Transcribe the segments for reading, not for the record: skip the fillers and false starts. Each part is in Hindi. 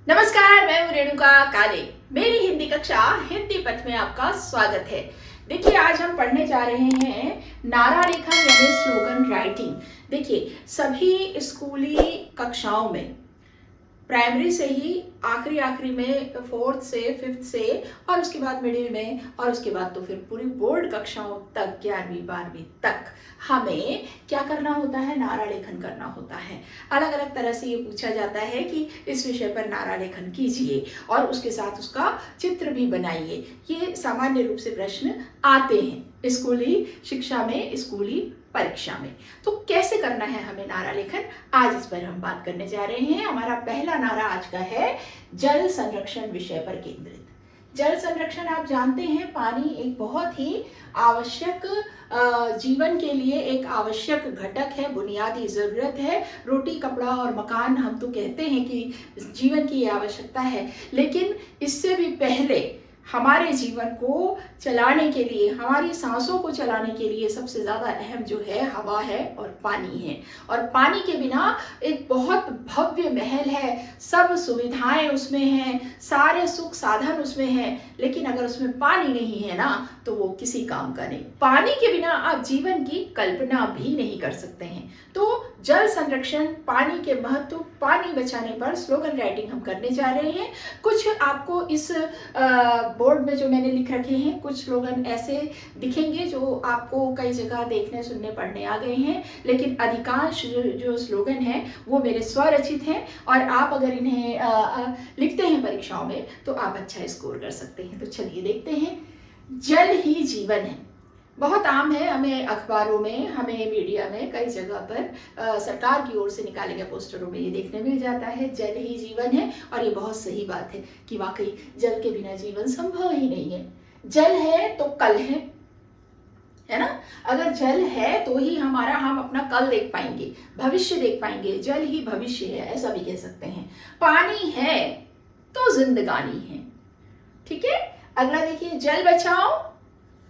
नमस्कार, मैं हूँ रेणुका काले। मेरी हिंदी कक्षा हिंदी पथ में आपका स्वागत है। देखिए, आज हम पढ़ने जा रहे हैं नारा लेखन यानी स्लोगन राइटिंग। देखिए, सभी स्कूली कक्षाओं में प्राइमरी से ही आखिरी आखिरी में फोर्थ से फिफ्थ से और उसके बाद मिडिल में और उसके बाद तो फिर पूरी बोर्ड कक्षाओं तक 11वीं 12वीं तक हमें क्या करना होता है, नारा लेखन करना होता है। अलग अलग तरह से ये पूछा जाता है कि इस विषय पर नारा लेखन कीजिए और उसके साथ उसका चित्र भी बनाइए। ये सामान्य रूप से प्रश्न आते हैं स्कूली शिक्षा में, स्कूली परीक्षा में। तो कैसे करना है हमें नारा लेखन, आज इस पर हम बात करने जा रहे हैं। हमारा पहला नारा आज का है जल संरक्षण विषय पर केंद्रित। जल संरक्षण आप जानते हैं, पानी एक बहुत ही आवश्यक जीवन के लिए एक आवश्यक घटक है, बुनियादी जरूरत है। रोटी, कपड़ा और मकान हम तो कहते हैं कि जीवन की आवश्यकता है, लेकिन इससे भी पहले हमारे जीवन को चलाने के लिए, हमारी सांसों को चलाने के लिए सबसे ज़्यादा अहम जो है हवा है और पानी है। और पानी के बिना एक बहुत भव्य महल है, सब सुविधाएं उसमें हैं, सारे सुख साधन उसमें हैं, लेकिन अगर उसमें पानी नहीं है ना तो वो किसी काम का नहीं। पानी के बिना आप जीवन की कल्पना भी नहीं कर सकते हैं। तो जल संरक्षण, पानी के महत्व, पानी बचाने पर स्लोगन राइटिंग हम करने जा रहे हैं। कुछ आपको इस बोर्ड में जो मैंने लिख रखे हैं, कुछ स्लोगन ऐसे दिखेंगे जो आपको कई जगह देखने, सुनने, पढ़ने आ गए हैं, लेकिन अधिकांश जो स्लोगन हैं वो मेरे स्वरचित हैं और आप अगर इन्हें लिखते हैं परीक्षाओं में तो आप अच्छा स्कोर कर सकते हैं। तो चलिए देखते हैं। जल ही जीवन है, बहुत आम है, हमें अखबारों में, हमें मीडिया में, कई जगह पर सरकार की ओर से निकाले गए पोस्टरों में ये देखने मिल जाता है, जल ही जीवन है। और ये बहुत सही बात है कि वाकई जल के बिना जीवन संभव ही नहीं है। जल है तो कल है ना। अगर जल है तो ही हम अपना कल देख पाएंगे, भविष्य देख पाएंगे। जल ही भविष्य है, ऐसा भी कह सकते हैं। पानी है तो जिंदगानी है। ठीक है, अगला देखिए, जल बचाओ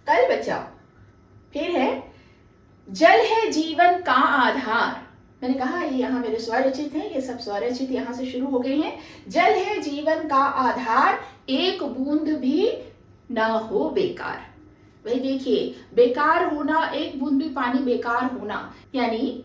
कल बचाओ। फिर है, जल है जीवन का आधार। मैंने कहा ये यहाँ मेरे स्वरचित हैं, ये सब स्वरचित यहाँ से शुरू हो गए हैं। जल है जीवन का आधार, एक बूंद भी ना हो बेकार। भाई देखिए, बेकार होना, एक बूंद भी पानी बेकार होना, यानी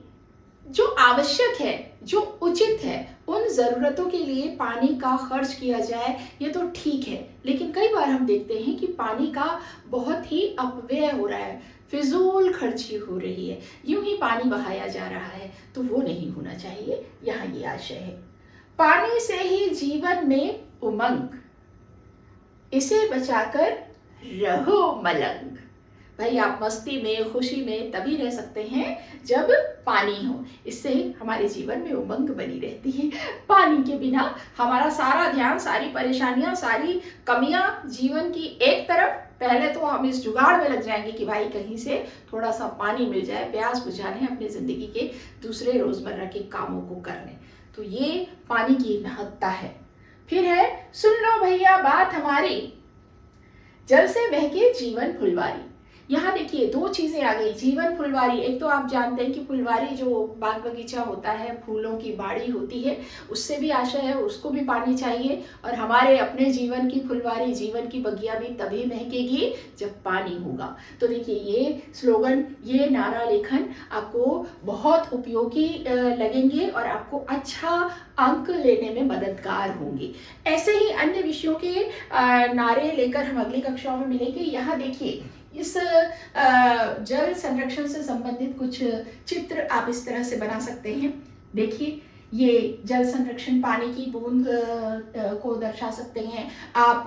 जो आवश्यक है, जो उचित है, उन ज़रूरतों के लिए पानी का खर्च किया जाए, ये तो ठीक है। लेकिन कई बार हम देखते हैं कि पानी का बहुत ही अपव्यय हो रहा है, फिजूल खर्ची हो रही है, यूं ही पानी बहाया जा रहा है, तो वो नहीं होना चाहिए। यहाँ ये आशय है। पानी से ही जीवन में उमंग, इसे बचाकर रहो मलंग। भाई आप मस्ती में, खुशी में तभी रह सकते हैं जब पानी हो, इससे हमारे जीवन में उमंग बनी रहती है। पानी के बिना हमारा सारा ध्यान, सारी परेशानियां, सारी कमियां जीवन की एक तरफ, पहले तो हम इस जुगाड़ में लग जाएंगे कि भाई कहीं से थोड़ा सा पानी मिल जाए, प्यास बुझाने, अपनी जिंदगी के दूसरे रोजमर्रा के कामों को करने। तो ये पानी की महत्ता है। फिर है, सुन लो भैया बात हमारी, जल से बहके जीवन फुलवारी। यहाँ देखिए दो चीजें आ गई, जीवन फुलवारी। एक तो आप जानते हैं कि फुलवारी जो बाग बगीचा होता है, फूलों की बाड़ी होती है, उससे भी आशय है, उसको भी पानी चाहिए। और हमारे अपने जीवन की फुलवारी, जीवन की बगिया भी तभी महकेगी जब पानी होगा। तो देखिए ये स्लोगन, ये नारा लेखन आपको बहुत उपयोगी लगेंगे और आपको अच्छा अंक लेने में मददगार होंगे। ऐसे ही अन्य विषयों के नारे लेकर हम अगली कक्षाओं में मिलेंगे। यहाँ देखिए, इस जल संरक्षण से संबंधित कुछ चित्र आप इस तरह से बना सकते हैं। देखिए, ये जल संरक्षण, पानी की बूंद को दर्शा सकते हैं आप।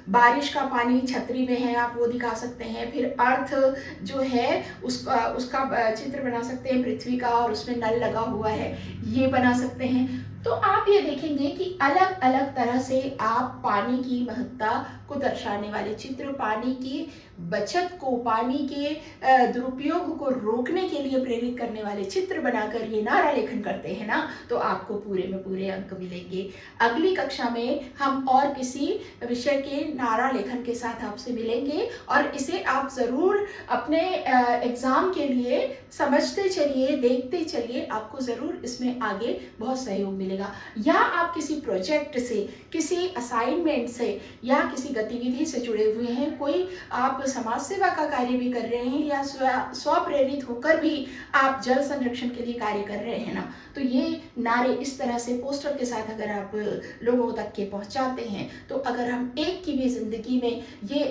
बारिश का पानी छतरी में है, आप वो दिखा सकते हैं। फिर अर्थ जो है उसका चित्र बना सकते हैं, पृथ्वी का, और उसमें नल लगा हुआ है, ये बना सकते हैं। तो आप ये देखेंगे कि अलग अलग तरह से आप पानी की महत्ता को दर्शाने वाले चित्र, पानी की बचत को, पानी के दुरुपयोग को रोकने के लिए प्रेरित करने वाले चित्र बनाकर ये नारा लेखन करते हैं ना, तो आपको पूरे में पूरे अंक मिलेंगे। अगली कक्षा में हम और किसी विषय के नारा लेखन के साथ आपसे मिलेंगे और इसे आप ज़रूर अपने एग्ज़ाम के लिए समझते चलिए, देखते चलिए, आपको ज़रूर इसमें आगे बहुत सहयोग मिलेगा। मिलेगा, या आप किसी प्रोजेक्ट से, किसी असाइनमेंट से या किसी गतिविधि से जुड़े हुए हैं, कोई आप समाज सेवा का कार्य भी कर रहे हैं या स्वप्रेरित होकर भी आप जल संरक्षण के लिए कार्य कर रहे हैं ना, तो ये नारे इस तरह से पोस्टर के साथ अगर आप लोगों तक के पहुंचाते हैं, तो अगर हम एक की भी ज़िंदगी में ये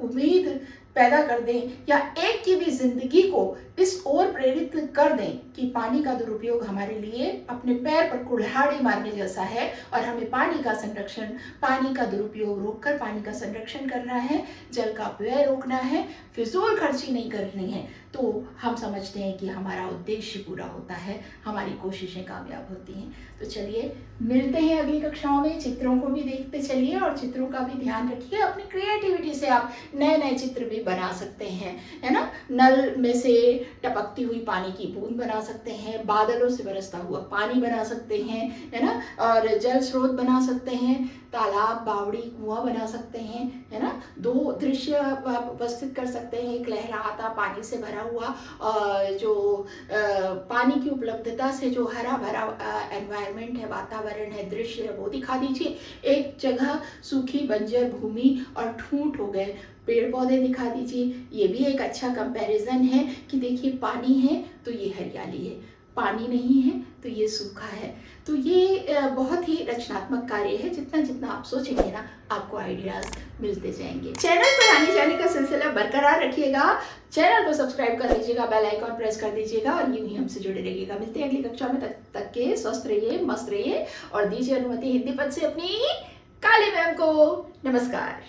उम्मीद पैदा कर दें या एक की भी ज़िंदगी को इस ओर प्रेरित कर दें कि पानी का दुरुपयोग हमारे लिए अपने पैर पर कुल्हाड़ी मारने जैसा है और हमें पानी का संरक्षण, पानी का दुरुपयोग रोककर पानी का संरक्षण करना है, जल का अपव्यय रोकना है, फिजूल खर्ची नहीं करनी है, तो हम समझते हैं कि हमारा उद्देश्य पूरा होता है, हमारी कोशिशें कामयाब होती हैं। तो चलिए मिलते हैं अगली कक्षाओं में। चित्रों को भी देखते चलिए और चित्रों का भी ध्यान रखिए। अपनी क्रिएटिविटी से आप नए नए चित्र भी बना सकते हैं, है ना। नल में से टपकती हुई पानी की बूंद बना सकते हैं, बादलों से बरसता हुआ पानी बना सकते हैं, है ना, और जल स्रोत बना सकते हैं, तालाब, बावड़ी, कुआं बना सकते हैं, है ना। दो दृश्य आप उपस्थित कर सकते हैं, एक लहराता पानी से भरा हुआ जो पानी की उपलब्धता से जो हरा भरा एनवायरनमेंट है, वातावरण है, दृश्य है, वो दिखा दीजिए। एक जगह सूखी बंजर भूमि और ठूंठ हो गए पेड़ पौधे दिखा दीजिए। ये भी एक अच्छा कंपैरिजन है कि देखिए पानी है तो ये हरियाली है, पानी नहीं है तो ये सूखा है। तो ये बहुत ही रचनात्मक कार्य है। जितना जितना आप सोचेंगे ना, आपको आइडियाज मिलते जाएंगे। चैनल पर आने जाने का सिलसिला बरकरार रखिएगा, चैनल को सब्सक्राइब कर लीजिएगा, बेल आइकॉन प्रेस कर दीजिएगा और यूं ही हमसे जुड़े रहिएगा। मिलते हैं अगली कक्षा में, तब तक के स्वस्थ रहिए, मस्त रहिए और दीजिए अनुमति हिंदी पद से अपनी काली मैम को नमस्कार।